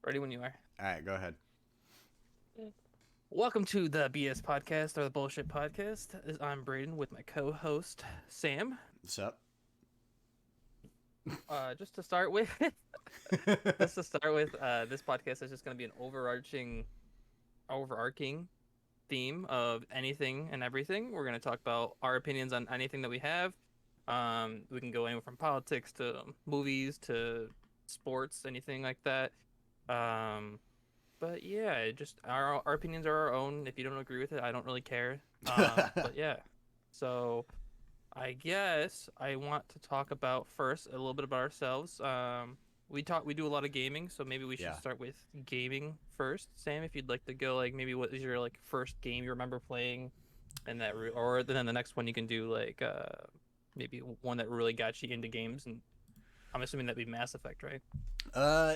Ready when you are. All right, go ahead. Welcome to the BS podcast or the Bullshit Podcast. I'm Braden with my co-host Sam. What's up? Just to start with, this podcast is just going to be an overarching theme of anything and everything. We're going to talk about our opinions on anything that we have. We can go anywhere from politics to movies to sports, anything like that. Um, But yeah, just our opinions are our own. If you don't agree with it, I don't really care. But yeah. So I guess I want to talk about first a little bit about ourselves. We do a lot of gaming, so maybe we should Yeah. start with gaming first. Sam, if you'd like to go, like maybe what is your like first game you remember playing, and or then the next one you can do like maybe one that really got you into games, and I'm assuming that'd be Mass Effect, right? Uh,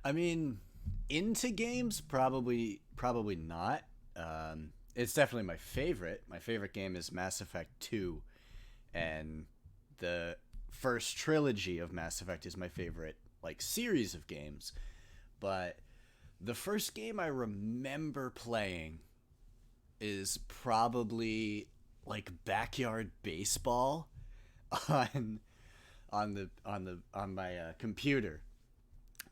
I mean, into games, probably not. It's definitely my favorite. My favorite game is Mass Effect 2, and the first trilogy of Mass Effect is my favorite like series of games. But the first game I remember playing is probably like backyard baseball on on my computer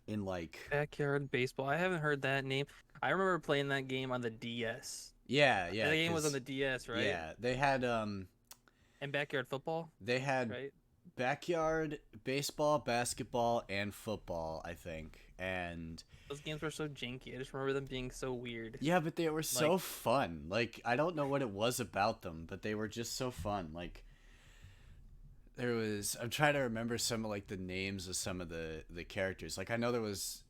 in like Backyard baseball. I haven't heard that name. I remember playing that game on the DS. yeah The game was on because the DS, right? yeah And backyard football, they had right? backyard baseball, basketball, and football, I think. And Those games were so janky. I just remember them being so weird. yeah, but they were Like, so fun. Like I don't know what it was about them, but they were just so fun. Like there was I'm trying to remember some of like the names of some of the characters. Like I know there was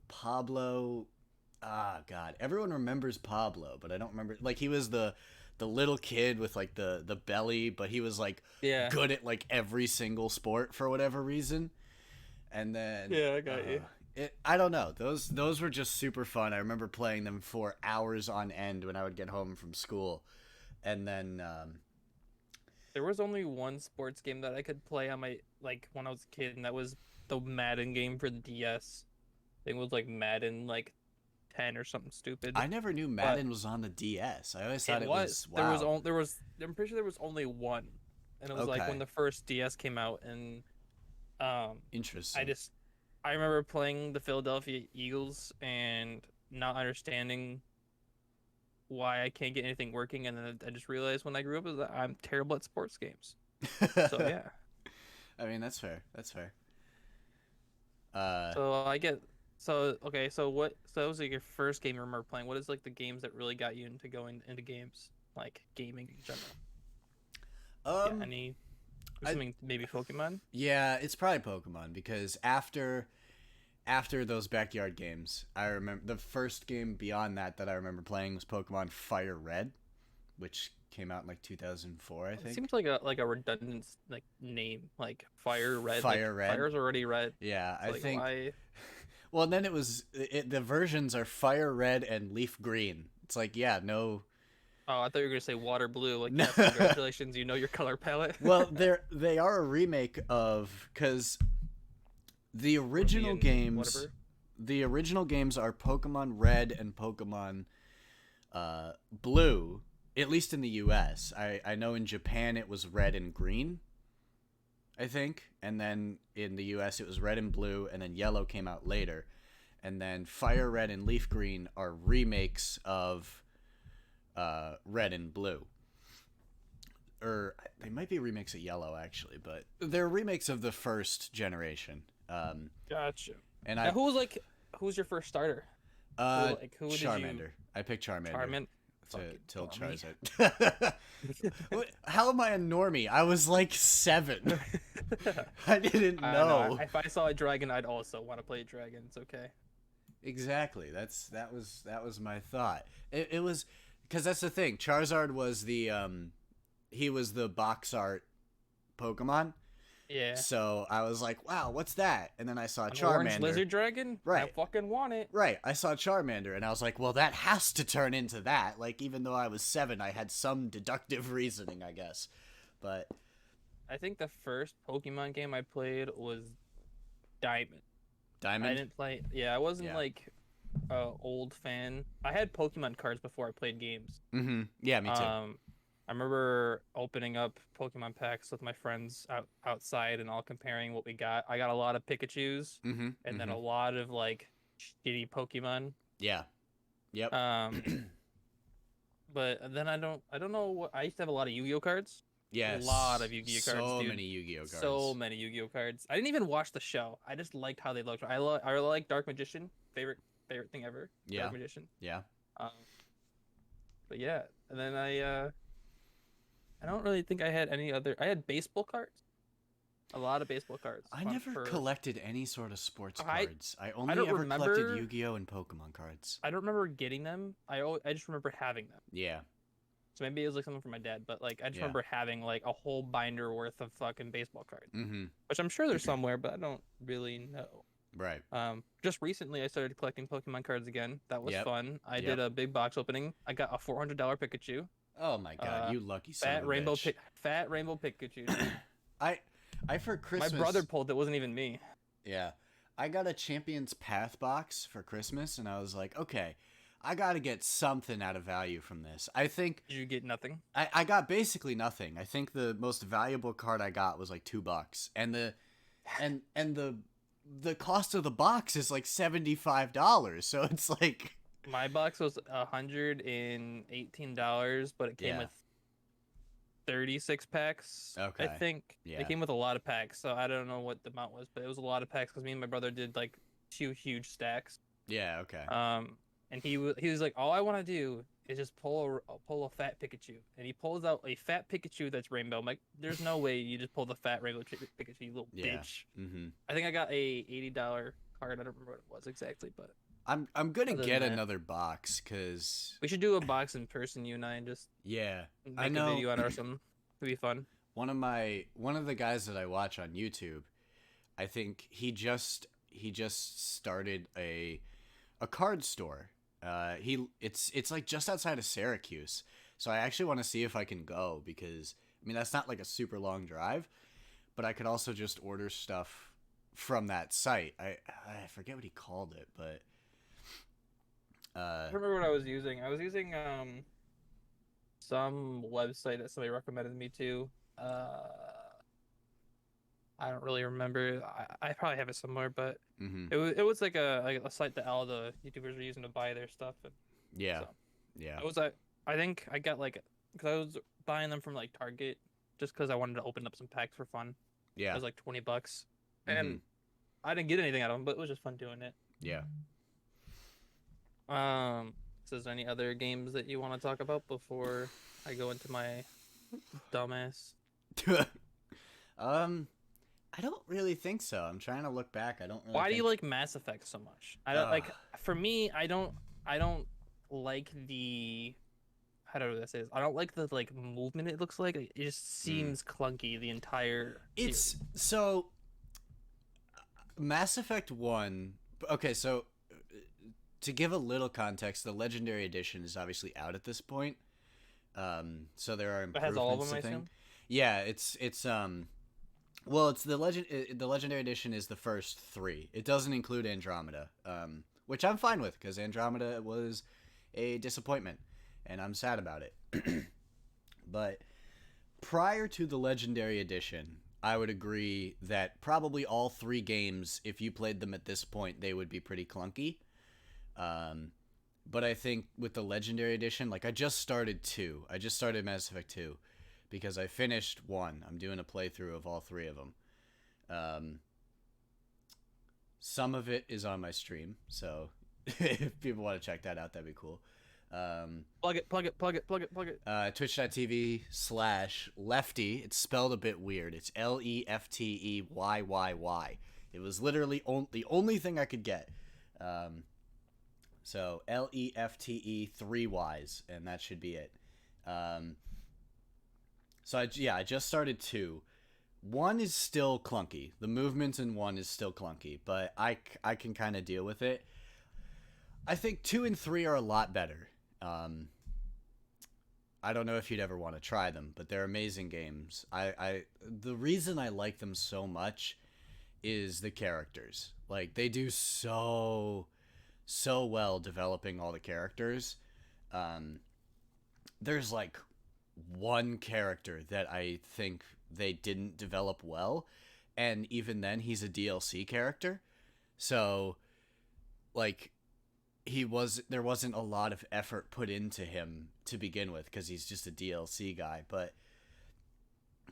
Pablo. Ah, God, everyone remembers Pablo, but I don't remember. Like he was the little kid with like the belly, but he was like yeah, good at like every single sport for whatever reason. And then yeah, I got you. I don't know. Those were just super fun. I remember playing them for hours on end when I would get home from school, and then There was only one sports game that I could play on my like when I was a kid, and that was the Madden game for the DS. I think it was like Madden like 10 or something stupid. I never knew But Madden was on the DS. I always thought it it was was wow. there was I'm pretty sure there was only one, and it was like when Okay, the first DS came out, and um, I interesting. just I remember playing the Philadelphia Eagles and not understanding why I can't get anything working, and then I just realized when I grew up is that I'm terrible at sports games. So yeah, I mean, that's fair. That's fair. Uh, so I get so okay. So what? So that was like your first game you remember playing. What is like the games that really got you into going into games, like gaming in general? Yeah, um, any I assuming maybe Pokemon. yeah, it's probably Pokemon because after those backyard games, I remember the first game beyond that I remember playing was Pokemon Fire Red, which came out in like 2004, I It think. seems like a redundant like name, like Fire Red. Like Fire Red. Fire's already red. Yeah, It's I like think. why? Well, and then the versions are Fire Red and Leaf Green. It's like yeah, no, Oh, I thought you were gonna say water blue. Like, no. yes, congratulations, you know your color palette. Well, they are a remake of because the Ruby original and games, whatever. the original games are Pokemon Red and Pokemon Blue. At least in the U.S., I know in Japan it was Red and Green, I think, and then in the U.S. it was Red and Blue, and then Yellow came out later, and then Fire Red and Leaf Green are remakes of Red and Blue. Or they might be remakes of Yellow actually, but they're remakes of the first generation. Gotcha. And Now, I who's your first starter? uh Who did you Charmander. I picked Charmander Charmin? to Fucking till normie. Charizard. How am I a normie? I was like 7. I didn't I don't know. know. If I saw a dragon, I'd also want to play a dragon. It's okay. Exactly. That was my thought. It was because that's the thing. Charizard was the he was the box art Pokemon. Yeah. So I was like, "Wow, what's that?" And then I saw An orange Charmander. lizard dragon? I Right. fucking want it. Right. I saw Charmander and I was like, "Well, that has to turn into that." Like even though I was 7, I had some deductive reasoning, I guess. But I think the first Pokemon game I played was Diamond. I Diamond. didn't play. Yeah, I wasn't Yeah. like a old fan. I had Pokemon cards before I played games. Mm-hmm. Yeah, me too. I remember opening up Pokemon packs with my friends outside and all comparing what we got. I got a lot of Pikachu's Mm-hmm. and then Mm-hmm. a lot of like shitty Pokemon. Yeah. Yep. Um, but then I don't know what I used to have a lot of Yu-Gi-Oh cards. A lot Yes. of Yu-Gi-Oh cards, So dude. many Yu-Gi-Oh So cards. many Yu-Gi-Oh cards. I didn't even watch the show. I just liked how they looked. I like Dark Magician. Favorite thing ever. Yeah. Dark Magician. Yeah. Um, but yeah, and then I don't really think I had any other. I had baseball cards. A lot of baseball cards. I Fun never for collected any sort of sports I cards. I I only don't ever collected remember. Yu-Gi-Oh and Pokemon cards. I don't remember getting them. I just remember having them. Yeah. So maybe it was like something from my dad, but like I just Yeah. remember having like a whole binder worth of fucking baseball cards, Mm-hmm. which I'm sure there's somewhere, but I don't really know. Right. Just recently I started collecting Pokemon cards again. That was Yep. fun. I Yep. did a big box opening. I got a $400 Pikachu. Oh my god, Uh, you lucky son of a bitch. Fat rainbow Pikachu. Dude. I for Christmas. My brother pulled it. Wasn't even me. Yeah. I got a Champions Path box for Christmas, and I was like, okay, I got to get something out of value from this. I think Did you get nothing? I got basically nothing. I think the most valuable card I got was like $2, and the cost of the box is like $75. So it's like, My box was $118, but it came Yeah. with 36 packs. I Okay. think Yeah. it came with a lot of packs, so I don't know what the amount was, but it was a lot of packs because me and my brother did like 2 huge stacks. yeah, okay. And he was like, all I want to do is just pull a fat Pikachu, and he pulls out a fat Pikachu that's rainbow. I'm like, there's no way you just pull the fat rainbow Pikachu, you little Yeah. bitch. Mm-hmm. I think I got a $80 card. I don't remember what it was exactly, but I'm gonna Other than get that- another box because we should do a box in person, you and I, and just yeah, make I a know video on it or something. It'd be fun. one of the guys that I watch on YouTube, I think he just started a card store. It's like just outside of Syracuse, so I actually want to see if I can go because I mean that's not like a super long drive, but I could also just order stuff from that site. I forget what he called it, but I remember what I was using. I was using some website that somebody recommended me to. I don't really remember. I probably have it somewhere, but mhm. it was like a site that all the YouTubers were using to buy their stuff. And Yeah, so yeah, it was I think I got like because I was buying them from like Target just because I wanted to open up some packs for fun. It yeah, was like $20, mhm, and I didn't get anything out of them, but it was just fun doing it. yeah. So is there any other games that you want to talk about before I go into my dumbass? I don't really think so. I'm trying to look back. I don't really Why do you think- like Mass Effect so much? I don't like. Ugh. For me, I don't like the. How do I say this? I don't like the like movement. It looks like it just seems clunky the entire. It's series. so Mass Effect 1. Okay, so to give a little context, the Legendary Edition is obviously out at this point. So there are It improvements has all of them, to I things. assume. Yeah, it's well, it's the Legendary Edition is the first 3. It doesn't include Andromeda. Which I'm fine with cuz Andromeda was a disappointment and I'm sad about it. But prior to the Legendary Edition, I would agree that probably all 3 games, if you played them at this point, they would be pretty clunky. But I think with the Legendary Edition, like I just started 2. I just started Mass Effect 2 because I finished 1. I'm doing a playthrough of all 3 of them. Some of it is on my stream, so if people want to check that out, that'd be cool. Plug it. Twitch.tv/lefty. It's spelled a bit weird. It's LEFTEYYY. It was literally the only thing I could get. So LEFTE 3 Ys, and that should be it. So I just started 2. 1 is still clunky. The movement in 1 is still clunky, but I can kind of deal with it. I think 2 and 3 are a lot better. I don't know if you'd ever want to try them, but they're amazing games. The reason I like them so much is the characters. Like they do so well developing all the characters. Um, there's like one character that I think they didn't develop well, and even then he's a DLC character. So like there wasn't a lot of effort put into him to begin with because he's just a DLC guy, but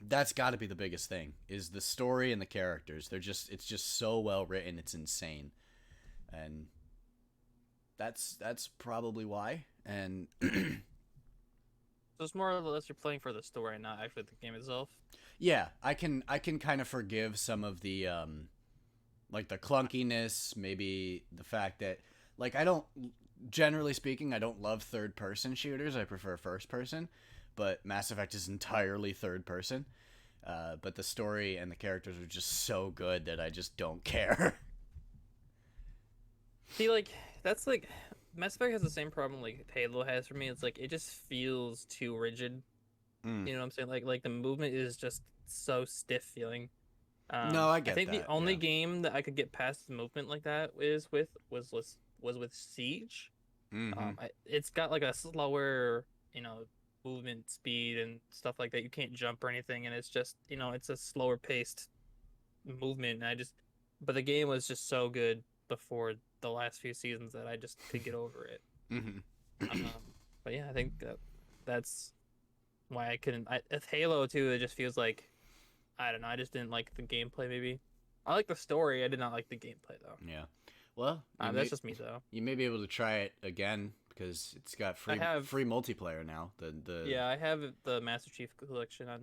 that's got to be the biggest thing is the story and the characters. It's just so well written, it's insane. And that's probably why. And So it's more or less you're playing for the story, not actually the game itself. yeah, I can kind of forgive some of the like the clunkiness, maybe the fact that like I don't generally speaking, I don't love third person shooters. I prefer first person, but Mass Effect is entirely third person. But the story and the characters are just so good that I just don't care. See, like that's like Mass Effect has the same problem like Halo has for me. It's like it just feels too rigid. Mm. You know what I'm saying? Like the movement is just so stiff feeling. No, I I get think the that. only Yeah. game that I could get past the movement like that was with Siege. Mm-hmm. It's got like a slower, you know, movement speed and stuff like that. You can't jump or anything, and it's just, you know, it's a slower paced movement. And but the game was just so good before the last few seasons that I just could get over it. Mm-hmm. Um, but yeah, I think that's why I couldn't. With Halo 2, it just feels like I don't know. I just didn't like the gameplay. Maybe I like the story. I did not like the gameplay though. Yeah. Well, That's just me though. you may be able to try it again because it's got I have free multiplayer now. The Yeah, I have the Master Chief Collection on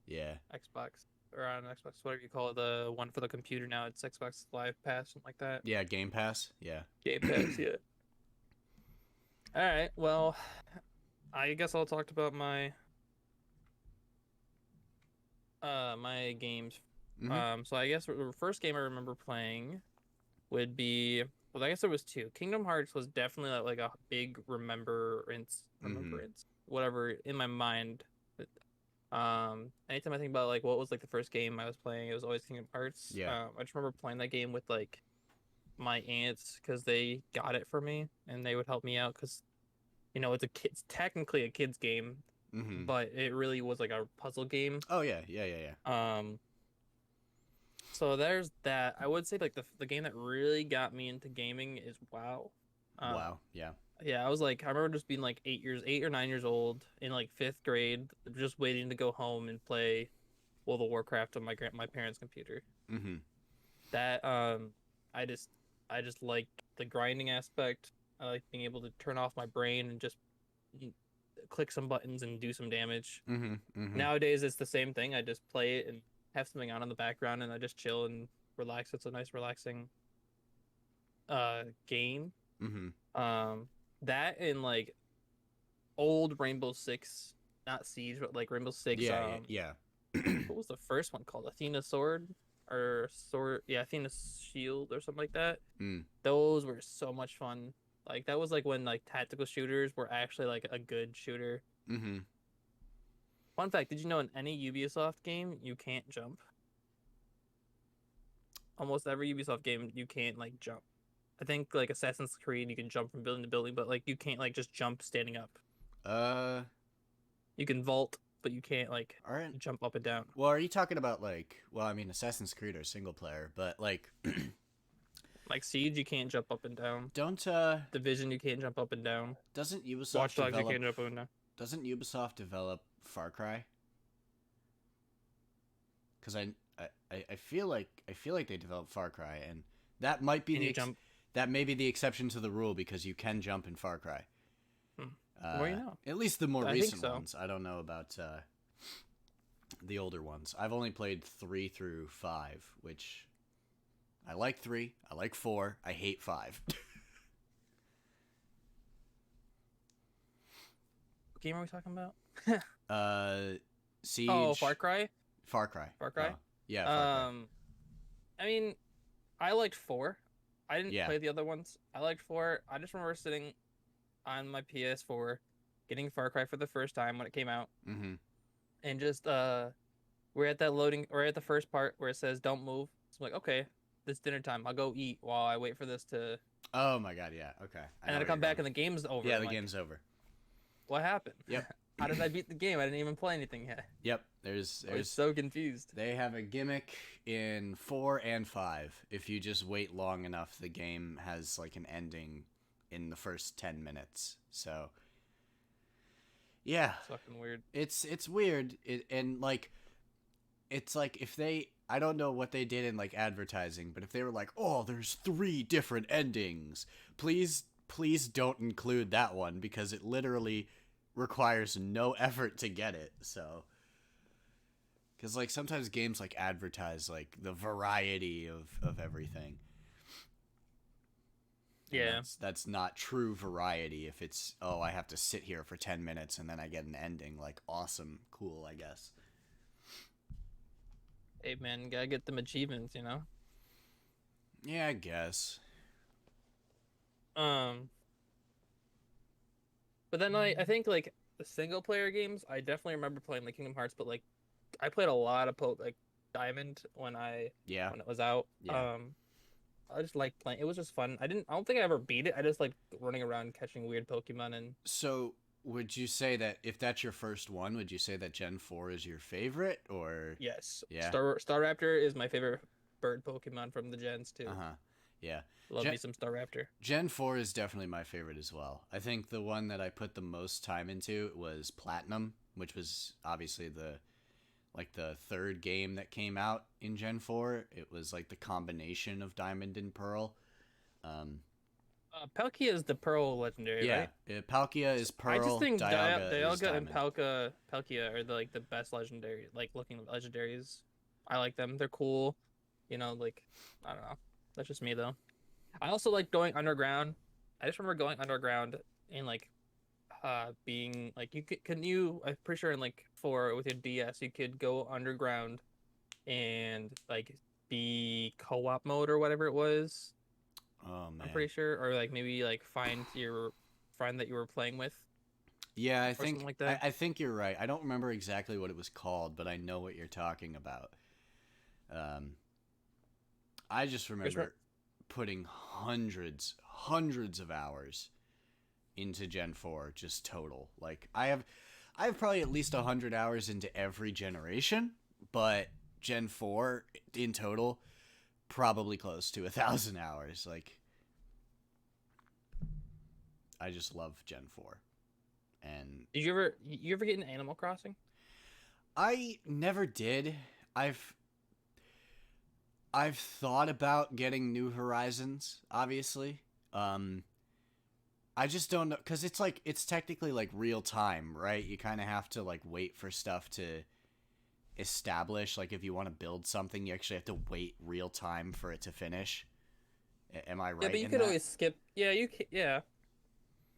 yeah. Xbox or on Xbox, whatever you call it, the one for the computer now. It's Xbox Live Pass, something like that. Yeah, Game Pass. Yeah. Game Pass, yeah. All right, well, I guess I'll talk about my games. Mm-hmm. So I guess the first game I remember playing would be, well, I guess there was two. Kingdom Hearts was definitely like a big remembrance, whatever in my mind. Anytime I think about like what was like the first game I was playing, it was always Kingdom Hearts. Yeah. I just remember playing that game with like my aunts because they got it for me and they would help me out because you know it's technically a kids game, Mm-hmm. but it really was like a puzzle game. Oh yeah, yeah. So there's that. I would say like the game that really got me into gaming is WoW. Wow. Yeah. Yeah, I was like, I remember just being like 8 or 9 years old in like fifth grade, just waiting to go home and play World of Warcraft on my parents' computer. Mm-hmm. That I just like the grinding aspect. I like being able to turn off my brain and just click some buttons and do some damage. Mm-hmm. Mm-hmm. Nowadays, it's the same thing. I just play it and have something on in the background, and I just chill and relax. It's a nice, relaxing game. Mm-hmm. That and like old Rainbow Six, not Siege, but like Rainbow Six. Yeah. Yeah. What was the first one called? Athena Sword or Sword? Yeah, Athena Shield or something like that. Mm. Those were so much fun. Like that was like when like tactical shooters were actually like a good shooter. Mm-hmm. Fun fact: did you know in any Ubisoft game you can't jump? Almost every Ubisoft game you can't like jump. I think like Assassin's Creed you can jump from building to building, but like you can't like just jump standing up. Uh. You can vault, but you can't like All right. jump up and down. Well, are you talking about like? Well, I mean, Assassin's Creed are single player, but like, Like Siege, you can't jump up and down. don't Division, you can't jump up and down. doesn't Ubisoft Watch Dogs, you develop? can't jump up and down. Doesn't Ubisoft develop Far Cry? Because I feel like they developed Far Cry, and that might be And you jump. that may be the exception to the rule because you can jump in Far Cry. Well, you know. At least the more I think recent so. ones. I don't know about the older ones. I've only played 3 through 5, which I like 3. I like 4. I hate 5. What game are we talking about? Siege. Oh, Far Cry. Far Cry. Far Cry? Yeah. Far Cry. I mean, I liked 4. I didn't Yeah. play the other ones. I liked 4. I just remember sitting on my PS4, getting Far Cry for the first time when it came out, Mm-hmm. and just we're at that loading. We're at the first part where it says "Don't move," So I'm like, okay, it's dinner time. I'll go eat while I wait for this to, Oh my god, yeah. Okay. I and know then I where you're come back going. and the game's over. Yeah, I'm the like, game's over. what happened? Yep. How did I beat the game? I didn't even play anything yet. Yep. I was so confused. They have a gimmick in 4 and 5. If you just wait long enough, the game has like an ending in the first 10 minutes. So, yeah, It's fucking weird. it's weird. And like it's like if they I don't know what they did in like advertising, but if they were like, "Oh, there's 3 different endings." Please don't include that one because it literally requires no effort to get it. So, cuz like sometimes games like advertise like the variety of everything. And Yeah. that's not true variety if it's, "Oh, I have to sit here for 10 minutes and then I get an ending." Like, awesome, cool, I guess. Hey man, gotta get them achievements, you know. Yeah, I guess. Um, but then I think like the single player games, I definitely remember playing like Kingdom Hearts, but like I played a lot of like Diamond Yeah. when it was out. Yeah. I just liked playing. It was just fun. I don't think I ever beat it. I just like running around catching weird Pokemon and So, would you say that if that's your first one, would you say that Gen 4 is your favorite or yes, yeah? Staraptor is my favorite bird Pokemon from the gens too. Uh-huh. Yeah. Love Gen me some Staraptor. Gen 4 is definitely my favorite as well. I think the one that I put the most time into was Platinum, which was obviously the third game that came out in Gen 4. It was like the combination of Diamond and Pearl. Um, Palkia is the Pearl legendary, yeah, right? Palkia is I just Pearl, think Dialga is Dialga and Diamond. Palkia are like the best legendary, like looking legendaries. I like them. They're cool. You know, like I don't know. That's just me though. I also like going underground. I just remember going underground and like being like I'm pretty sure in like 4 with your DS you could go underground and like be co-op mode or whatever it was. Oh I'm man. pretty sure, or like maybe like find your friend that you were playing with Yeah, or something like that. I think you're right. I don't remember exactly what it was called, but I know what you're talking about. Um, I just I just remember, remember putting hundreds of hours into Gen 4 just total. Like I have probably at least 100 hours into every generation, but Gen 4 in total probably close to 1,000 hours. Like I just love Gen 4. And did you ever get into Animal Crossing? I never did. I've I've thought about getting New Horizons, obviously. Um I just don't know cuz it's like it's technically like real time, right? You kind of have to like wait for stuff to establish. Like if you want to build something, you actually have to wait real time for it to finish. Am I Yeah, right but you in could that? always skip. Yeah,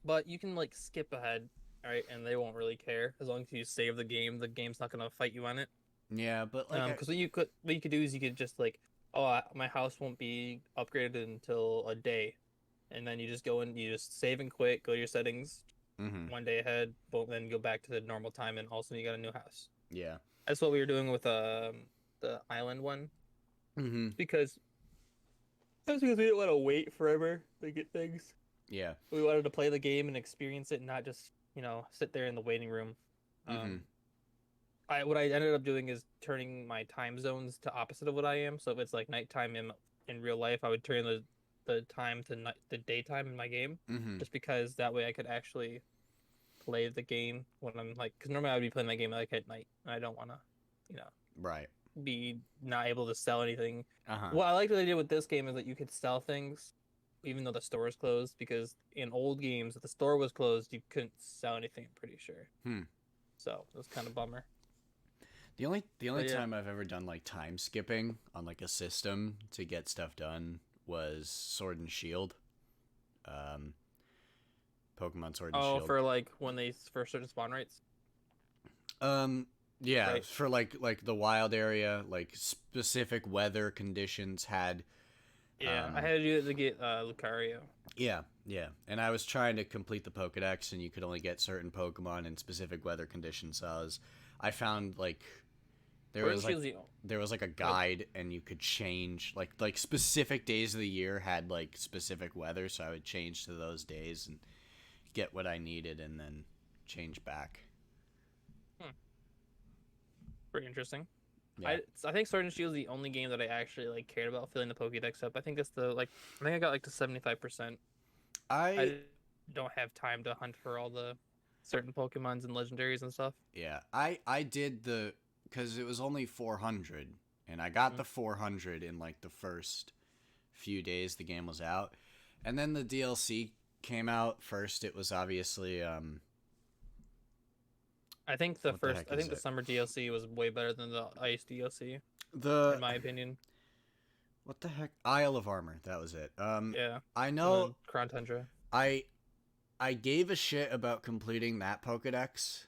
but you can like skip ahead, right? And they won't really care as long as you save the game. The game's not gonna fight you on it. Yeah, but like Because what you could do is you could just like, oh, my house won't be upgraded until a day, and then you just go in, you just save and quit, go to your settings, mhm. 1 day ahead, boom, then go back to the normal time, and also you got a new house. Yeah. That's what we were doing with the island one, Mhm. because that's because we didn't want to wait forever to get things. Yeah. We wanted to play the game and experience it, not just sit there in the waiting room. Mhm. Um, I what I ended up doing is turning my time zones to opposite of what I am. So if it's like nighttime in real life, I would turn the time to the daytime in my game, Mhm. just because that way I could actually play the game when I'm like, because normally I would be playing my game like at night, and I don't want to, you know, Right. be not able to sell anything. Uh-huh. What I liked what they did with this game is that you could sell things even though the store is closed, because in old games if the store was closed you couldn't sell anything, I'm pretty sure. Hmm. So it was kind of bummer. The only But yeah. time I've ever done like time skipping on like a system to get stuff done was Sword and Shield. Um Pokemon Sword and Oh, Shield. for like when they for certain spawn rates, Um yeah, right? for like the wild area, like specific weather conditions had Yeah, I um had to do it to get Lucario. yeah, yeah. And I was trying to complete the Pokédex and you could only get certain Pokemon in specific weather conditions. So I found like There Sword and was like Shield's the there was like a guide, and you could change like specific days of the year had like specific weather, so I would change to those days and get what I needed, and then change back. hmm, pretty interesting. Yeah, I think Sword and Shield is the only game that I actually like cared about filling the Pokédex up. I think that's the like I think I got like to 75%. I I don't have time to hunt for all the certain Pokemons and legendaries and stuff. yeah I did the because it was only 400, and I got Mm. the 400 in like the first few days the game was out, and then the DLC came out first. It was obviously what the heck I is think the it? summer DLC was way better than the Ice DLC The in my opinion. what the heck? Isle of Armor. That was it. Yeah, I and know then Crown Tundra. I I gave a shit about completing that Pokedex,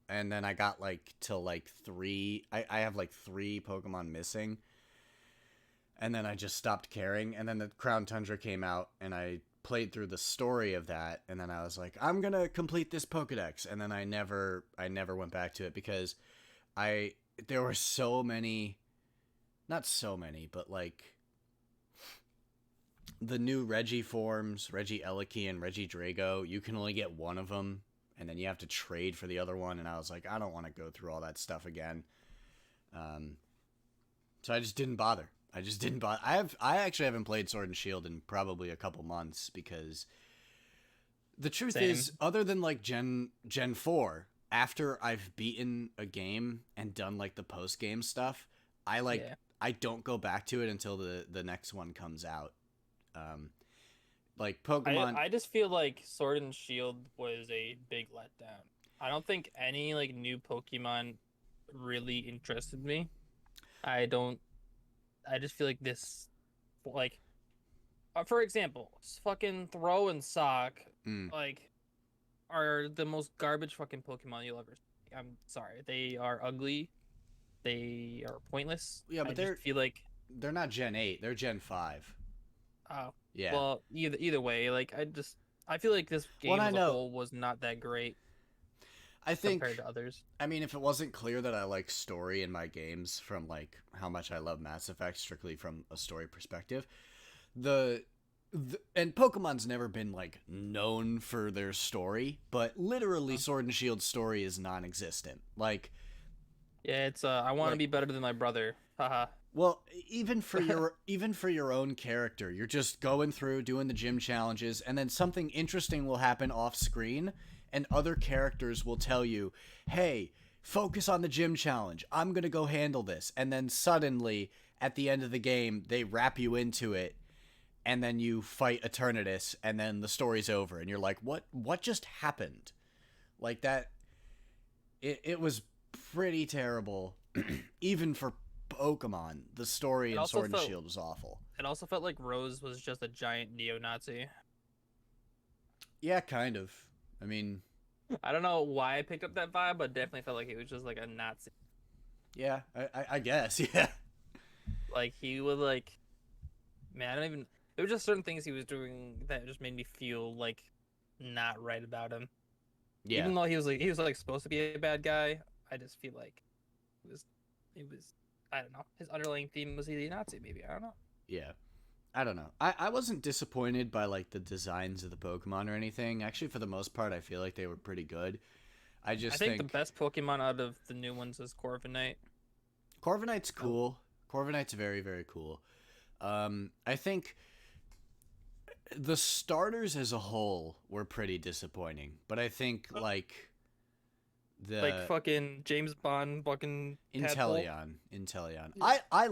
and then I got like till like three. I have like three Pokemon missing, and then I just stopped caring. And then the Crown Tundra came out, and I played through the story of that, and then I was like, I'm gonna complete this Pokedex, and then I never went back to it because I there were so many, not so many, but like the new Reggie forms, Reggie Eliki and Reggie Drago, you can only get one of them, and then you have to trade for the other one. And I was like, I don't want to go through all that stuff again. Um, so I just didn't bother. I just didn't bother. I actually haven't played Sword and Shield in probably a couple months because the truth Same. is, other than like Gen 4, after I've beaten a game and done like the post game stuff, I like Yeah. I don't go back to it until the next one comes out. Like Pokemon. I just feel like Sword and Shield was a big letdown. I don't think any like new Pokemon really interested me. I don't. I just feel like this, like, for example, fucking Throw and Sock, Mm, like, are the most garbage fucking Pokemon you'll ever see. I'm sorry, they are ugly. They are pointless. yeah, I but just feel like, they're not Gen 8. They're Gen 5. oh, Yeah. well, either way, like, I feel like this Well, game I as a know. whole was not that great I think. compared to others. I mean, if it wasn't clear that I like story in my games from like how much I love Mass Effect strictly from a story perspective, and Pokemon's never been like known for their story, but literally Sword and Shield story is non-existent. Like, Yeah, it's I want to like be better than my brother. Haha. well, even for your own character, you're just going through doing the gym challenges, and then something interesting will happen off screen, and other characters will tell you, "Hey, focus on the gym challenge. I'm gonna go handle this," and then suddenly at the end of the game, they wrap you into it, and then you fight Eternatus, and then the story's over, and you're like, "What just happened?" Like that. It was pretty terrible, even for Pokemon. The story It in also Sword and felt Shield was awful. it also felt like Rose was just a giant neo-Nazi. Yeah, kind of. I mean, I don't know why I picked up that vibe, but definitely felt like he was just like a Nazi. yeah, I guess, yeah. Like he was like, man, I don't even. There were just certain things he was doing that just made me feel like not right about him. Yeah. Even though he was like supposed to be a bad guy, I just feel like it was I don't know. His underlying theme was he a Nazi, maybe. I don't know. Yeah. I don't know. I wasn't disappointed by like the designs of the Pokemon or anything. Actually, for the most part, I feel like they were pretty good. I just I think the best Pokemon out of the new ones is Corviknight. Corviknight's cool. Corviknight's very, very cool. I think the starters as a whole were pretty disappointing, but I think like Like the fucking James Bond fucking tadpole. Inteleon. I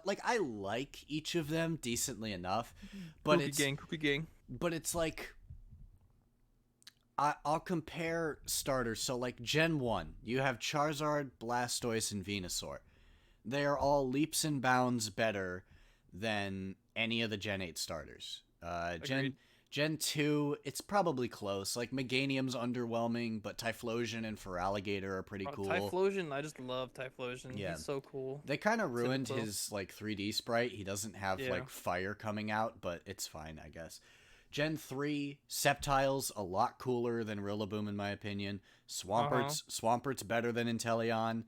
like I like each of them decently enough, but Cookie Gang. but it's like I'll compare starters. So like Gen 1, you have Charizard, Blastoise, and Venusaur. They are all leaps and bounds better than any of the Gen 8 starters. Agreed. Gen 2, it's probably close. Like Meganium's underwhelming, but Typhlosion and Feraligatr are pretty cool. Typhlosion, I just love Typhlosion. Yeah. He's so cool. They kind of ruined Cyndaquil. his like 3D sprite. He doesn't have Yeah. like fire coming out, but it's fine, I guess. Gen 3, Sceptile's a lot cooler than Rillaboom in my opinion. Swampert's better than Inteleon.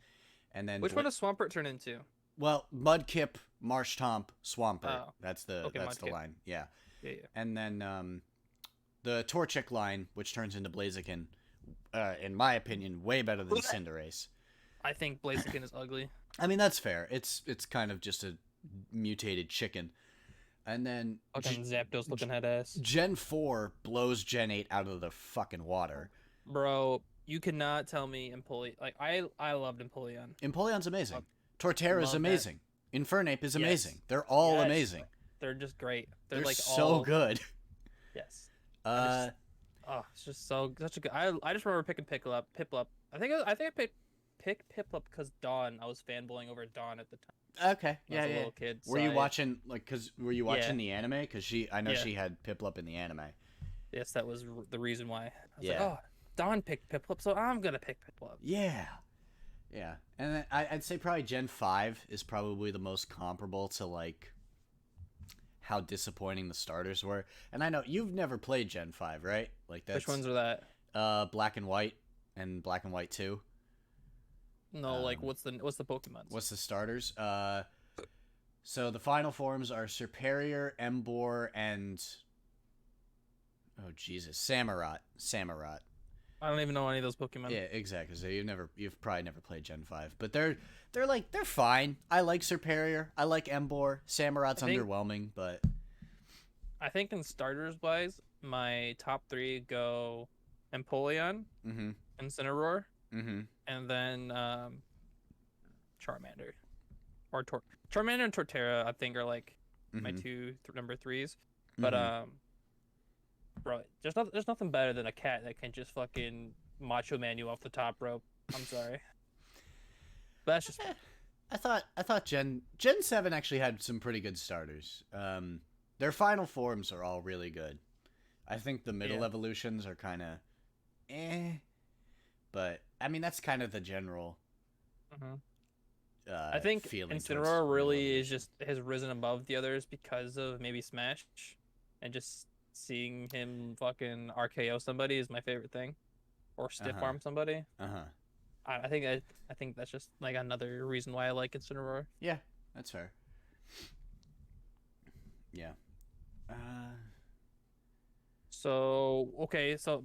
And then Which one does Swampert turn into? well, Mudkip, Marshtomp, Swampert. Oh, That's the okay, that's the Mudkip. line. Yeah. Yeah. And then the Torchic line, which turns into Blaziken, in my opinion, way better than Cinderace. I think Blaziken is ugly. I mean, that's fair. It's kind of just a mutated chicken. And then Fucking Zapdos looking head ass. Gen 4 blows Gen 8 out of the fucking water. Bro, you cannot tell me Empoleon. Like, I loved Empoleon. Empoleon's amazing. Torterra is love amazing. Infernape is Yes. amazing. They're all Yes. amazing. They're just great. They're, They're like so all good. Yes. Uh, Oh, it's just such a good. I just remember picking Piplup. I think I picked Piplup because Dawn. I was fanboying over Dawn at the time. okay. When I Yeah, was a yeah. little kid. Were so you I- watching were you watching Yeah. the anime? Because I know Yeah. she had Piplup in the anime. Yes, that was the reason why. I was Yeah. like, oh, Dawn picked Piplup, so I'm gonna pick Piplup. Yeah. Yeah. And then I'd say probably Gen 5 is probably the most comparable to like how disappointing the starters were. And I know you've never played Gen 5, right? Like that's Which ones are that? Black and White and Black and White 2. No, like Um, what's the Pokemon? What's the starters? So the final forms are Serperior, Emboar, and oh Jesus, Samurott. I don't even know any of those Pokemon. Yeah, exactly. So you've probably never played Gen 5, but they're fine. I like Serperior. I like Emboar. Samurott's I think- underwhelming, but I think in starters wise, my top 3 go Empoleon, mhm, Incineroar, mhm. and then Charmander, or Charmander and Torterra. I think are like my Mhm. two number 3s. But Mhm. bro, there's nothing better than a cat that can just fucking Macho Man you off the top rope. I'm sorry, but that's just I thought Gen 7 actually had some pretty good starters. Their final forms are all really good. I think the middle Yeah. evolutions are kind of but I mean that's kind of the general Mhm. I think feeling towards Incineroar middle really is evolutions. just has risen above the others because of maybe Smash, and just seeing him fucking RKO somebody is my favorite thing, or stiff Uh-huh. arm somebody. Uh-huh. I think that's just like another reason why I like Incineroar. Yeah, that's fair. Yeah. So okay, so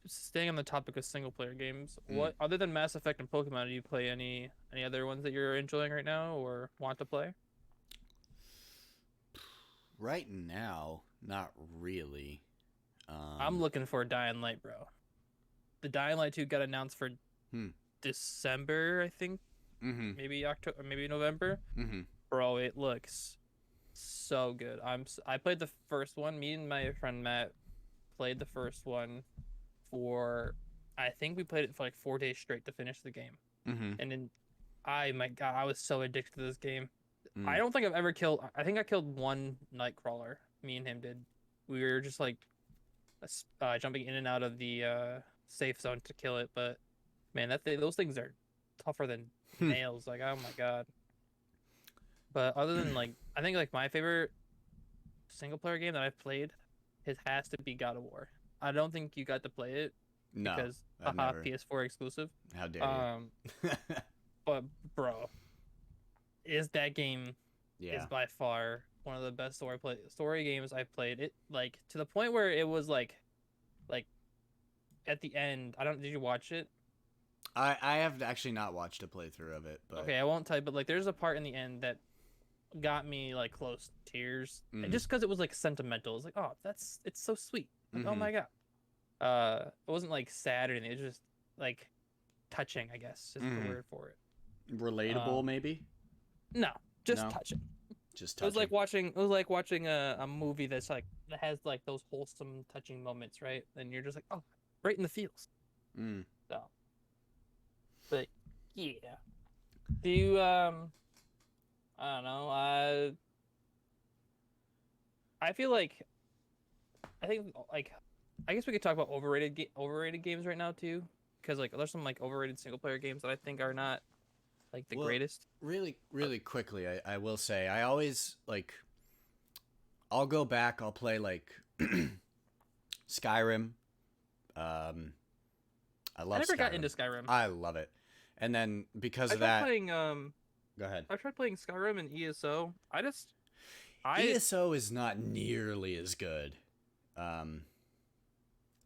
staying on the topic of single player games, what other than Mass Effect and Pokemon, do you play any other ones that you're enjoying right now or want to play? Right now, not really. I'm looking for Dying Light, bro. The Dying Light 2 got announced for Hmm. December, I think, Mhm. maybe October, maybe November. Mhm. Bro, it looks so good. I played the first one. Me and my friend Matt played the first one for I think we played it for like 4 days straight to finish the game. Mhm. And then my God, I was so addicted to this game. Mm. I don't think I've ever killed. I think I killed one Nightcrawler. Me and him did. We were just like jumping in and out of the safe zone to kill it. But man, those things are tougher than Hmm. nails. Like, oh my God. But other than like, I think like my favorite single player game that I've played, it has to be God of War. I don't think you got to play it No, because I've haha, never. PS4 exclusive. How dare you? But bro, is that game Yeah. is by far one of the best story games I've played. It like to the point where it was like at the end. Did you watch it? I have actually not watched a playthrough of it, but Okay, I won't tell you, but like there's a part in the end that got me like close to tears, and Mm. just because it was like sentimental. It's like, oh, it's so sweet. Like, oh Mhm. my God. It wasn't like sad or anything. It was just like touching, I guess is Mhm. the word for it. relatable maybe. No, just No? touching. Just It was like touching. watching a movie that's like that has like those wholesome, touching moments, right? And you're just like, oh, right in the feels. Mm. So, but yeah, do you I don't know. I feel like I think like I guess we could talk about overrated games right now too, because like there's some like overrated single player games that I think are not like the Well, greatest. Really quickly, I will say I always like. I'll go back. I'll play like Skyrim. I love. I never got Skyrim. into Skyrim. I love it. And then because I of tried that, playing go ahead. I tried playing Skyrim and ESO. I ESO is not nearly as good. Um,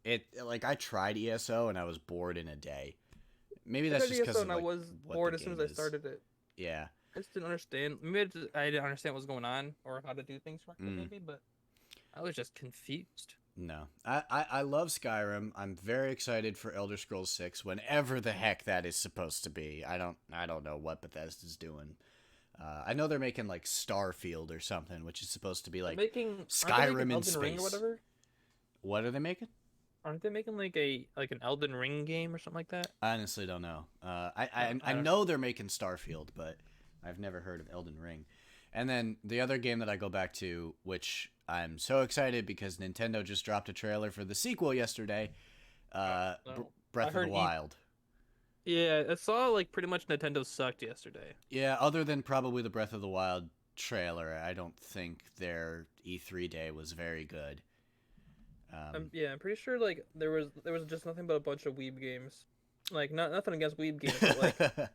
it like I tried ESO and I was bored in a day. Maybe I that's tried just because ESO of and I like was what the bored as soon as game I is. started it. Yeah. I just didn't understand. Maybe I didn't understand what was going on or how to do things correctly. Mm, Maybe, but I was just confused. no. I love Skyrim. I'm very excited for Elder Scrolls 6 whenever the heck that is supposed to be. I don't know what Bethesda's doing. I know they're making like Starfield or something, which is supposed to be like Aren't they making Skyrim in Elden Ring or space. whatever? What are they making? Aren't they making like an Elden Ring game or something like that? I honestly don't know. I, No, I I I don't. know they're making Starfield, but I've never heard of Elden Ring. And then the other game that I go back to, which I'm so excited because Nintendo just dropped a trailer for the sequel yesterday, Oh, Br- no. I Breath of the heard Wild. Yeah, I saw like pretty much Nintendo sucked yesterday. Yeah, other than probably the Breath of the Wild trailer, I don't think their E3 day was very good. I'm pretty sure like there was just nothing but a bunch of weeb games. Like nothing against weeb games, but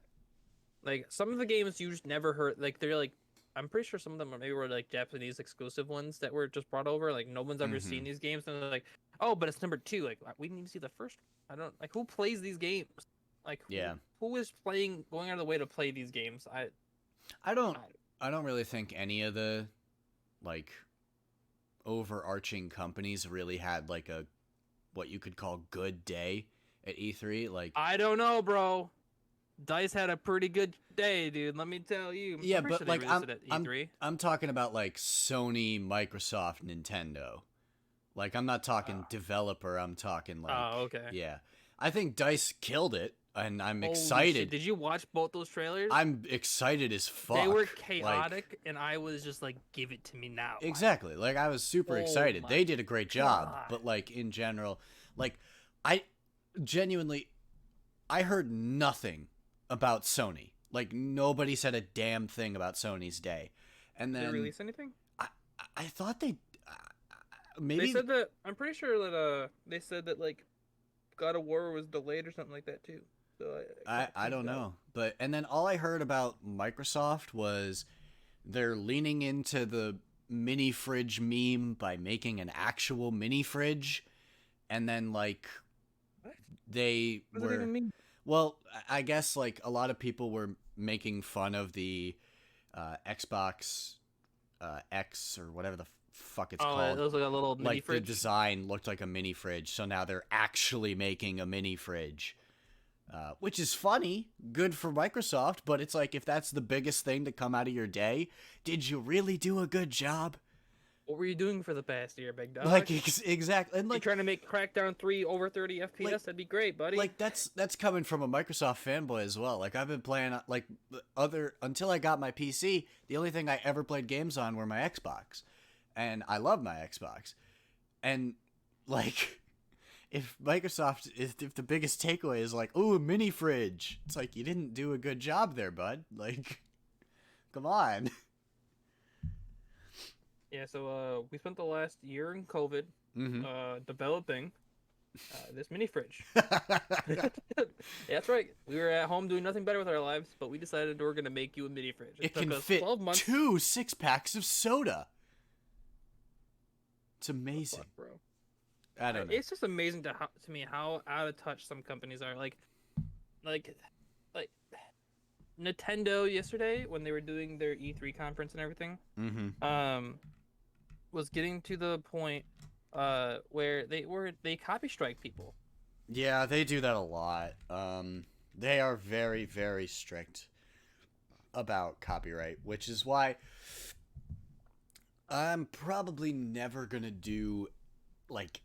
like some of the games you just never heard. Like they're like I'm pretty sure some of them are maybe were like Japanese exclusive ones that were just brought over. Like no one's ever hmm seen these games, and they're like, oh, but it's number two. Like we need to see the first. I don't like who plays these games. Like Yeah, who is playing going out of the way to play these games? I don't. I I don't really think any of the like overarching companies really had like a what you could call good day at E3. Like, I don't know, bro. Dice had a pretty good day, dude. Let me tell you. yeah, I'm pretty but sure they like released it at E3. I'm talking about like Sony, Microsoft, Nintendo. Like I'm not talking Ah. developer, I'm talking like Oh, okay. yeah. I think Dice killed it and I'm Holy shit! excited. Did you watch both those trailers? I'm excited as fuck. They were Like chaotic, and I was just like, "Give it to me now." exactly. Like I was super Oh excited. my They did a great job, god! but like in general, like I genuinely I heard nothing about Sony. Like nobody said a damn thing about Sony's day. And Did they then release anything? I I thought they They maybe said that. I'm pretty sure that they said that like God of War was delayed or something like that too. So I kind of I tuned don't out. know. But and then all I heard about Microsoft was they're leaning into the mini fridge meme by making an actual mini fridge and then like What? they What does that were even mean? well, I guess like a lot of people were making fun of the Xbox X or whatever the fuck it's Oh, it called. was like a little mini Like the fridge. design looked like a mini fridge, so now they're actually making a mini fridge, which is funny, good for Microsoft. But it's like if that's the biggest thing to come out of your day, did you really do a good job? What were you doing for the past year, big dog? Like exactly, and You like trying to make Crackdown 3 over 30 FPS? like That'd be great, buddy. like that's coming from a Microsoft fanboy as well. Like I've been playing like other until I got my PC. The only thing I ever played games on were my Xbox, and I love my Xbox. And like, if Microsoft if the biggest takeaway is like, ooh, a mini fridge, it's like you didn't do a good job there, bud. Like, come on. Yeah, so we spent the last year in COVID Mm-hmm. developing this mini fridge. Yeah, that's right. We were at home doing nothing better with our lives, but we decided we were gonna make you a mini fridge. It took can us fit 12 months. 2 6-packs of soda. It's amazing. Fuck, bro. I don't know. It's just amazing to me how out of touch some companies are. Like, like Nintendo yesterday when they were doing their E3 conference and everything. Mm-hmm. Was getting to the point where they copy strike people. Yeah, they do that a lot. They are very, very strict about copyright, which is why I'm probably never gonna do like.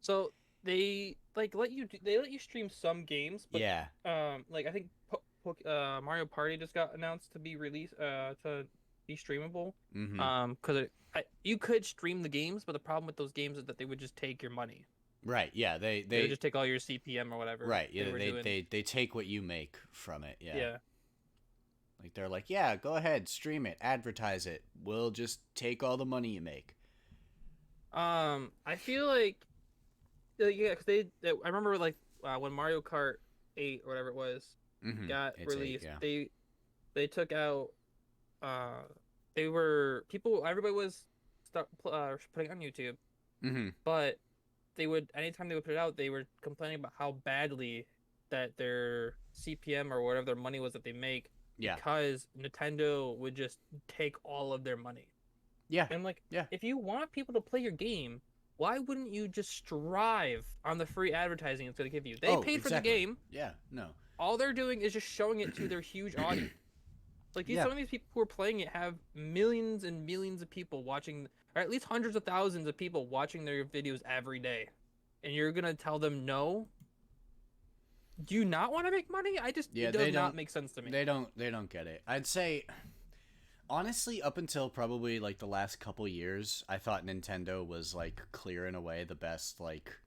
So they let you stream some games, but Yeah. like I think Mario Party just got announced to be released to be streamable. Mm-hmm. Because you could stream the games, but the problem with those games is that they would just take your money. Right. Yeah. They would just take all your CPM or whatever. Right. Yeah. were They, doing. they take what you make from it. Yeah. Yeah. Like they're like, yeah, go ahead, stream it, advertise it. We'll just take all the money you make. I feel like yeah, because I remember like when Mario Kart 8 or whatever it was got It's 8, released, yeah. they took out uh they were people everybody was putting it on YouTube, Mm-hmm. but they would anytime they would put it out, they were complaining about how badly that their CPM or whatever their money was that they make Yeah. because Nintendo would just take all of their money. Yeah. And like, Yeah. if you want people to play your game, why wouldn't you just strive on the free advertising it's going to give you? They Oh, paid for the exactly. game. Yeah. No. All they're doing is just showing it to their huge audience. Like Yeah. some of these people who are playing it have millions and millions of people watching, or at least hundreds of thousands of people watching their videos every day. And you're gonna tell them no? Do you not want to make money? Yeah, It they does not don't make sense to me. they don't get it. I'd say honestly up until probably like the last couple years, I thought Nintendo was like clearing away the best like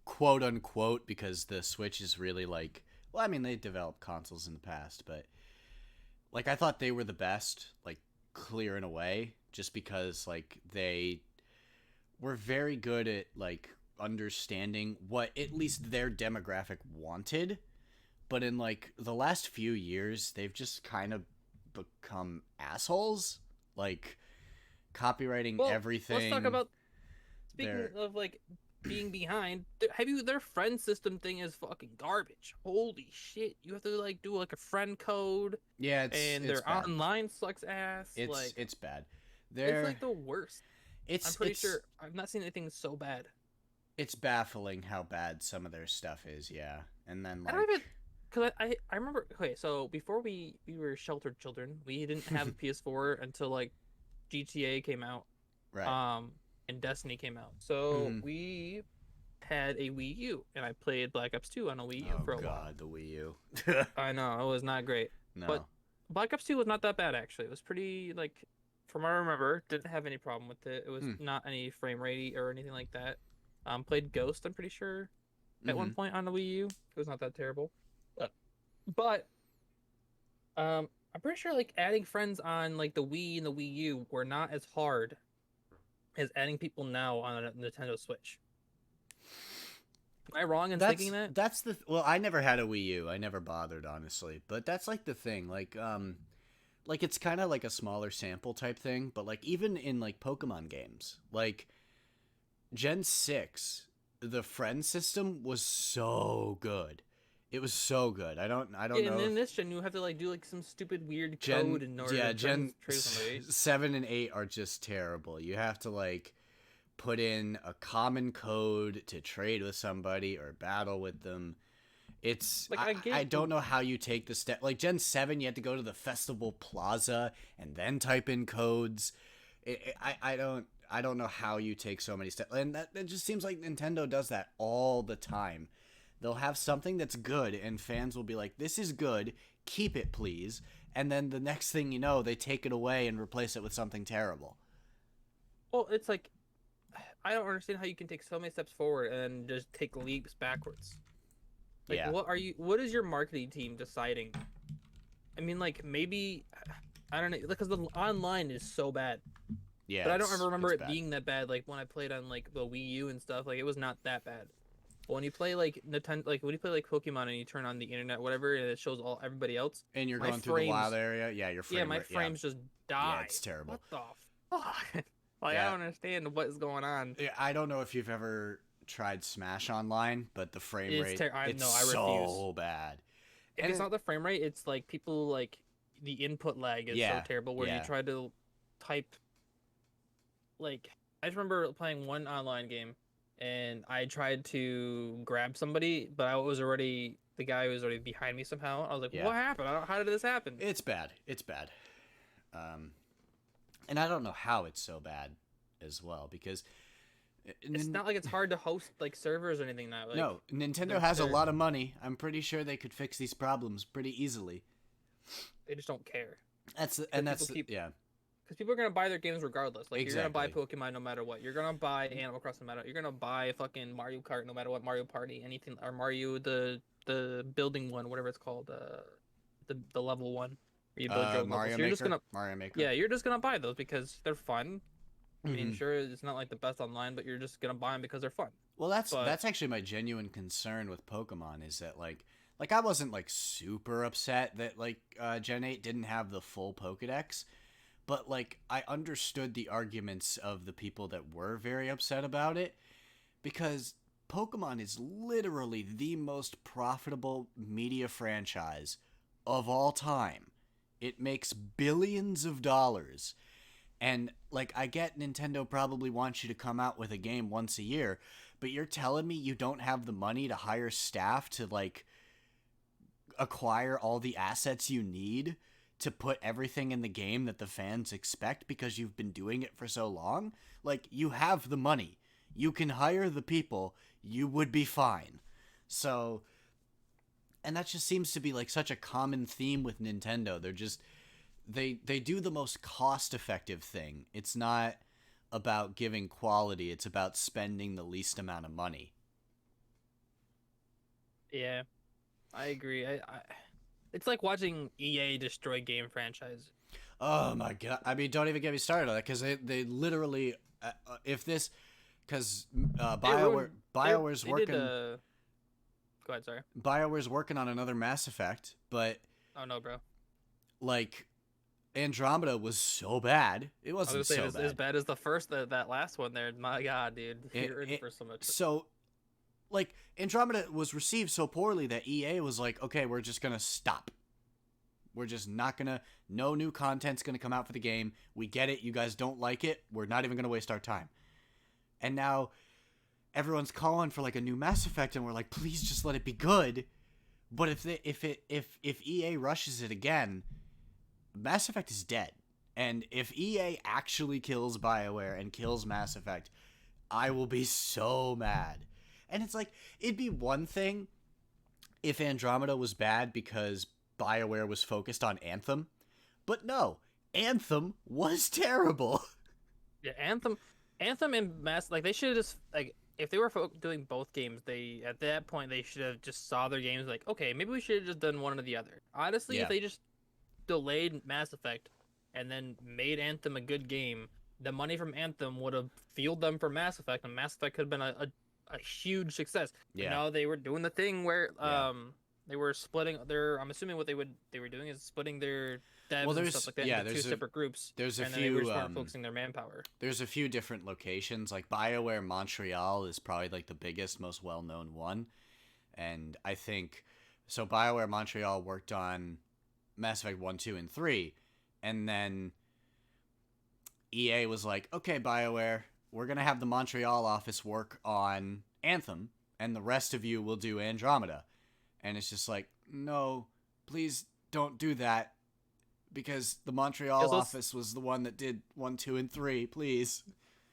quote unquote because the Switch is really like well, I mean they developed consoles in the past, but like I thought they were the best like clearing away just because like they were very good at like understanding what at least their demographic wanted. But in like the last few years, they've just kind of become assholes, like copywriting Well, everything. let's talk about speaking They're of like being behind. Their friend system thing is fucking garbage. Holy shit! You have to like do like a friend code, yeah, and it's their bad. online sucks ass. It's bad. It's They're like the worst. I'm it's pretty it's sure I've not seen anything so bad. it's baffling how bad some of their stuff is. Yeah, and then I like don't even because I remember. Okay, so before we were sheltered children, we didn't have a PS4 until like GTA came out, right. um, and Destiny came out. So Mhm. we had a Wii U, and I played Black Ops 2 on a Wii U Oh for a while. god, the Wii U. I know it was not great, but No. Black Ops 2 was not that bad actually. It was pretty like, from what I remember, didn't have any problem with it. It was Hmm. not any frame rate or anything like that. Played Ghost, I'm pretty sure, at one Mhm. point on the Wii U. It was not that terrible. But I'm pretty sure like adding friends on like the Wii and the Wii U were not as hard as adding people now on a Nintendo Switch. Am I wrong in thinking that? That's the well, I never had a Wii U. I never bothered honestly. But that's like the thing. Like it's kind of like a smaller sample type thing, but like even in like Pokemon games, like Gen 6, the friend system was so good. It was so good. I don't Yeah, and know then if this gen you have to like do like some stupid weird code in order to Gen trade somebody. 7 and 8 are just terrible. You have to like put in a common code to trade with somebody or battle with them. It's Like I don't know how you take the step. Like Gen 7 you had to go to the festival plaza and then type in codes. I don't know how you take so many steps. And that it just seems like Nintendo does that all the time. They'll have something that's good and fans will be like, "This is good. Keep it, please." And then the next thing you know, they take it away and replace it with something terrible. Well, it's like I don't understand how you can take so many steps forward and just take leaps backwards. Like, Yeah. what is your marketing team deciding? I mean, like, maybe, I don't know, because the online is so bad. Yeah. But I don't ever remember it's it bad. being that bad. Like, when I played on, like, the Wii U and stuff, like, it was not that bad. But when you play, like, Nintendo, like, when you play, like, Pokemon and you turn on the internet, whatever, and it shows everybody else, And you're my going through the frames- wild area. Yeah, your frame yeah, my rate- frames just die. Yeah, it's terrible. What the fuck? Like, Yeah. I don't understand what is going on. Yeah, I don't know if you've ever tried Smash Online, but the frame It's rate ter- I- it's no, I so refuse. bad. If And it's not the frame rate, it's like people like the input lag is Yeah, so terrible where yeah. you try to type like I just remember playing one online game and I tried to grab somebody, but the guy was already behind me somehow. I was like, Yeah. "What happened? How did this happen?" It's bad. It's bad. And I don't know how it's so bad as well because It's not like it's hard to host like servers or anything now. Like, no, Nintendo they're- has a they're- lot of money. I'm pretty sure they could fix these problems pretty easily. they just don't care. That's people keep- yeah. Because people are gonna buy their games regardless. Like you're gonna buy Exactly. Pokemon no matter what. You're gonna buy Animal Crossing no matter. You're gonna buy fucking Mario Kart no matter what. Mario Party, anything, or Mario the building one, whatever it's called, the level one where you build your own Mario levels. Maker. You're just gonna Mario Maker. yeah, you're just gonna buy those because they're fun. I mean, Hmm. sure, it's not like the best online, but you're just gonna buy them because they're fun. Well, But that's actually my genuine concern with Pokemon is that like I wasn't like super upset that like Gen 8 didn't have the full Pokédex, but like I understood the arguments of the people that were very upset about it because Pokemon is literally the most profitable media franchise of all time. It makes billions of dollars. And like I get Nintendo probably wants you to come out with a game once a year, but you're telling me you don't have the money to hire staff to like acquire all the assets you need to put everything in the game that the fans expect because you've been doing it for so long? Like you have the money. You can hire the people, you would be fine. So, and that just seems to be like such a common theme with Nintendo. They're just they do the most cost effective thing. It's not about giving quality, it's about spending the least amount of money. yeah, I agree. It's like watching EA destroy game franchise. Oh my god! I mean, don't even get me started on that because they literally, if this, because They ruined. Bioware's They did. working Go ahead. Sorry. Bioware's working on another Mass Effect, but Oh no, bro. like Andromeda was so bad. It I was gonna wasn't say so as bad. bad as the first that last one there. My God, dude, you're in for so much. So like Andromeda was received so poorly that EA was like, okay, we're just gonna stop. We're just not gonna. No new content's gonna come out for the game. We get it. You guys don't like it. We're not even gonna waste our time. And now everyone's calling for like a new Mass Effect, and we're like, please just let it be good. But if EA rushes it again, Mass Effect is dead. And if EA actually kills BioWare and kills Mass Effect, I will be so mad. And it's like it'd be one thing if Andromeda was bad because BioWare was focused on Anthem, but no, Anthem was terrible. Yeah, Anthem and Mass like they should have just like if they were doing both games, they at that point they should have just saw their games like okay maybe we should have just done one or the other. Honestly, if Yeah. they just delayed Mass Effect and then made Anthem a good game, the money from Anthem would have fueled them for Mass Effect, and Mass Effect could have been a huge success. But Yeah. no, they were doing the thing where Yeah. they were splitting their. I'm assuming what they were doing is splitting their Well, devs and stuff like that into two there's separate groups, a and then they were few just weren't focusing their manpower. there's a few different locations. Like BioWare Montreal is probably like the biggest, most well-known one, and I think so. BioWare Montreal worked on Mass Effect 1, 2, and 3, and then EA was like, okay, BioWare, we're going to have the Montreal office work on Anthem, and the rest of you will do Andromeda. And it's just like, no, please don't do that, because the Montreal Yes, office was the one that did 1, 2, and 3, please.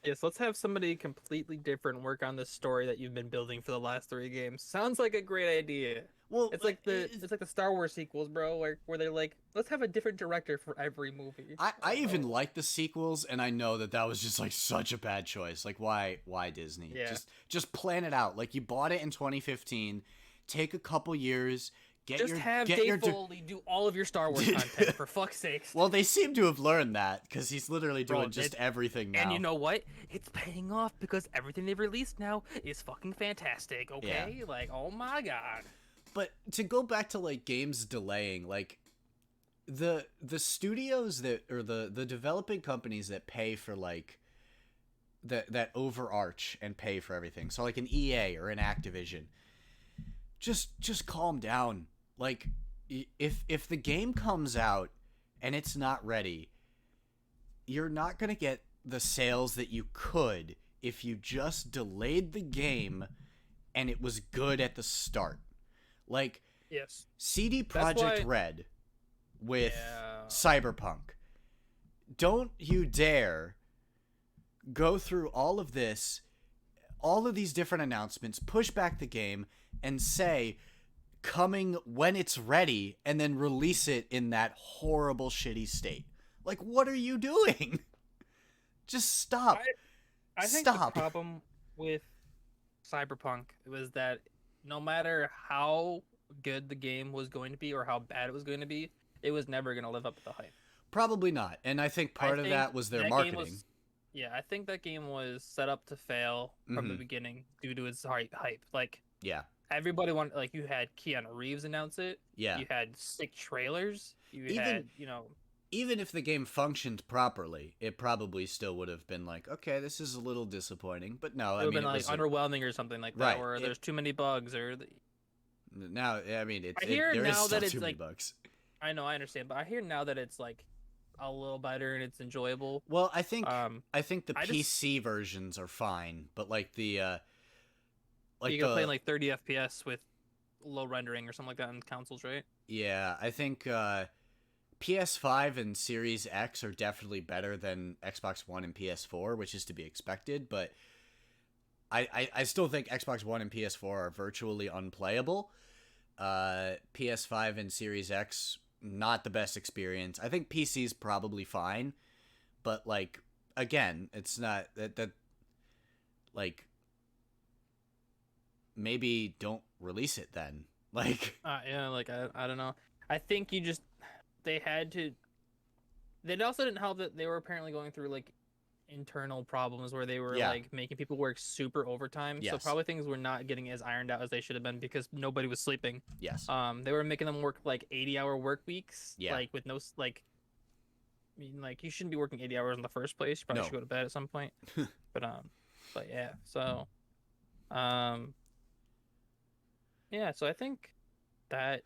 yes, let's have somebody completely different work on this story that you've been building for the last three games. Sounds like a great idea. Well, It's like the Star Wars sequels, bro, where they're like, let's have a different director for every movie. I even like the sequels, and I know that that was just like such a bad choice. Like, why Disney? Yeah. Just plan it out. Like, you bought it in 2015. Take a couple years. Just have Dave Foley do all of your Star Wars content, for fuck's sakes. Well, they seem to have learned that because he's literally doing Bro, just everything now. And you know what? It's paying off because everything they've released now is fucking fantastic, okay? Yeah. Like, oh my god. But to go back to like games delaying, like the studios that or the developing companies that pay for like that overarch and pay for everything. So like an EA or an Activision, just calm down. Like if the game comes out and it's not ready, you're not going to get the sales that you could if you just delayed the game and it was good at the start. Like Yes. CD That's Projekt why- Red with Yeah. Cyberpunk. Don't you dare go through all of this, all of these different announcements, push back the game, and say coming when it's ready, and then release it in that horrible, shitty state. Like, what are you doing? Just stop. I think Stop. the problem with Cyberpunk was that no matter how good the game was going to be or how bad it was going to be, it was never going to live up to the hype. Probably not. And I think part of think that was their that game marketing. was- Yeah, I think that game was set up to fail from the Hmm. beginning due to its hype. Like Yeah, everybody wanted, like you had Keanu Reeves announce it, yeah. you had sick trailers, you Even had, even if the game functioned properly, it probably still would have been like, okay, this is a little disappointing. But no, it I would have mean, been it like was a underwhelming or something like that, right. where It there's too many bugs now, I mean, I hear there is now still that too it's many like bugs. I know I understand, but I hear now that it's like a little better and it's enjoyable. Well, Um, I think the I just PC versions are fine, but like you go playing the like 30 FPS with low rendering or something like that on consoles, right? yeah, I think PS5 and Series X are definitely better than Xbox One and PS4, which is to be expected, but I still think Xbox One and PS4 are virtually unplayable. PS5 and Series X, not the best experience. I think PC's probably fine, but like again, it's not that like maybe don't release it then. Like Yeah, like I don't know. I think you just they had to. It also didn't help that they were apparently going through like internal problems where they were yeah, like making people work super overtime. So yes. probably things were not getting as ironed out as they should have been because nobody was sleeping. Yes. They were making them work like 80-hour work weeks, Yeah. like with no like. I mean, like you shouldn't be working 80 hours in the first place. You probably No. should go to bed at some point. But but yeah. So um, yeah. So I think that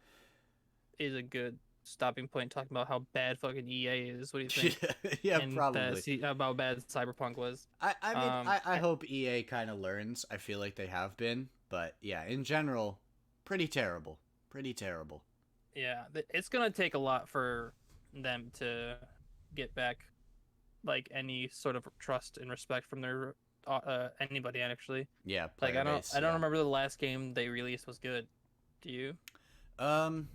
is a good stopping point talking about how bad fucking EA is. What do you think? Yeah, And probably. about how bad Cyberpunk was. I mean, I I, hope EA kind of learns. I feel like they have been, but yeah, in general, pretty terrible. Pretty terrible. yeah, it's gonna take a lot for them to get back like any sort of trust and respect from their anybody actually. Yeah, Like player base. I don't Yeah. remember the last game they released was good. Do you? Um,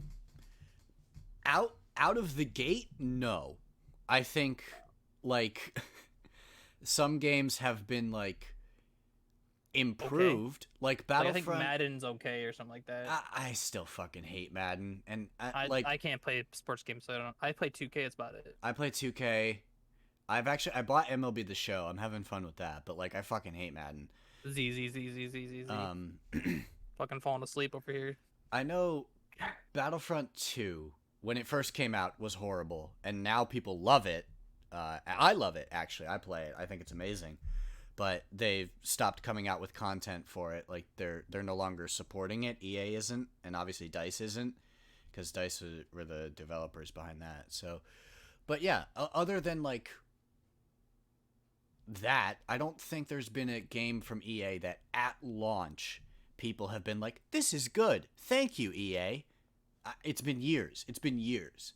out of the gate, no. I think like some games have been like Okay. improved, like Like I think Battlefront. Madden's okay or something like that. I still fucking hate Madden, and I can't play sports games, so I don't. I play 2K. It's about it. I play 2K. I bought MLB The Show. I'm having fun with that, but like I fucking hate Madden. Z Z Z Z Z Z Z. Um, Fucking falling asleep over here. I know Battlefront 2 when it first came out was horrible, and now people love it. I love it actually. I play it. I think it's amazing. But they've stopped coming out with content for it. Like they're no longer supporting it. EA isn't, and obviously Dice isn't, because Dice were the developers behind that. So, but yeah, other than like that, I don't think there's been a game from EA that at launch people have been like, "This is good. Thank you, EA." It's been years. It's been years.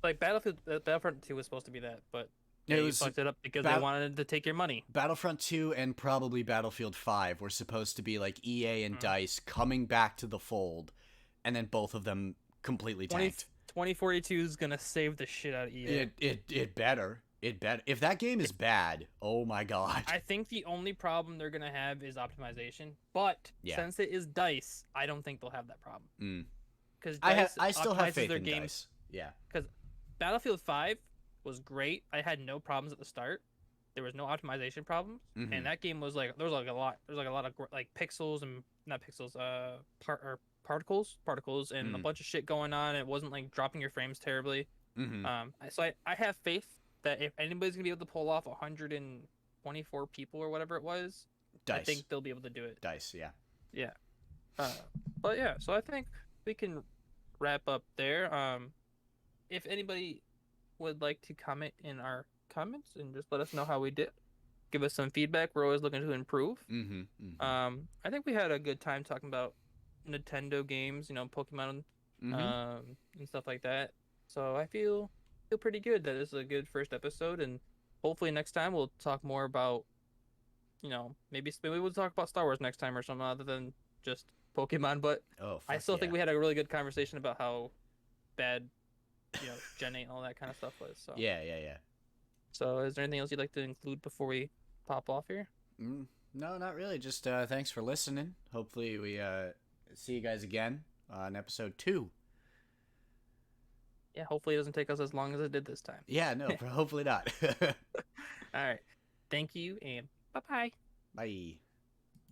Like Battlefront 2 was supposed to be that, but It they was fucked it up because they wanted to take your money. Battlefront 2 and probably Battlefield 5 were supposed to be like EA and Mm. DICE coming back to the fold, and then both of them completely 20, tanked. 2042 is gonna save the shit out of EA. It better. It better. If that game is bad, oh my god. I think the only problem they're gonna have is optimization, but Yeah. since it is Dice, I don't think they'll have that problem Mm. because I still have optimizes faith their in games. DICE. Yeah. Because Battlefield 5 was great. I had no problems at the start. There was no optimization problems, Mhm. and that game was like there's like a lot of like pixels and not pixels, particles, and a Mm. bunch of shit going on. It wasn't like dropping your frames terribly. Mhm. So I have faith that if anybody's gonna be able to pull off 124 people or whatever it was, I DICE. think they'll be able to do it. DICE, yeah. Yeah. Uh, but yeah, so I think we can wrap up there. If anybody would like to comment in our comments and just let us know how we did, give us some feedback. We're always looking to improve. Mhm. Mhm. I think we had a good time talking about Nintendo games, Pokemon, Mhm. and stuff like that. So I feel pretty good that this is a good first episode, and hopefully next time we'll talk more about, maybe we'll talk about Star Wars next time or something other than just Pokemon. But Oh, I fuck still think yeah. we had a really good conversation about how bad, Gen 8 and all that kind of stuff was. So, Yeah, yeah, yeah. so is there anything else you'd like to include before we pop off here? No, not really. Just thanks for listening. Hopefully we see you guys again on episode 2. Yeah, hopefully it doesn't take us as long as it did this time. Yeah, no, hopefully not. All right. Thank you, and bye bye. Bye.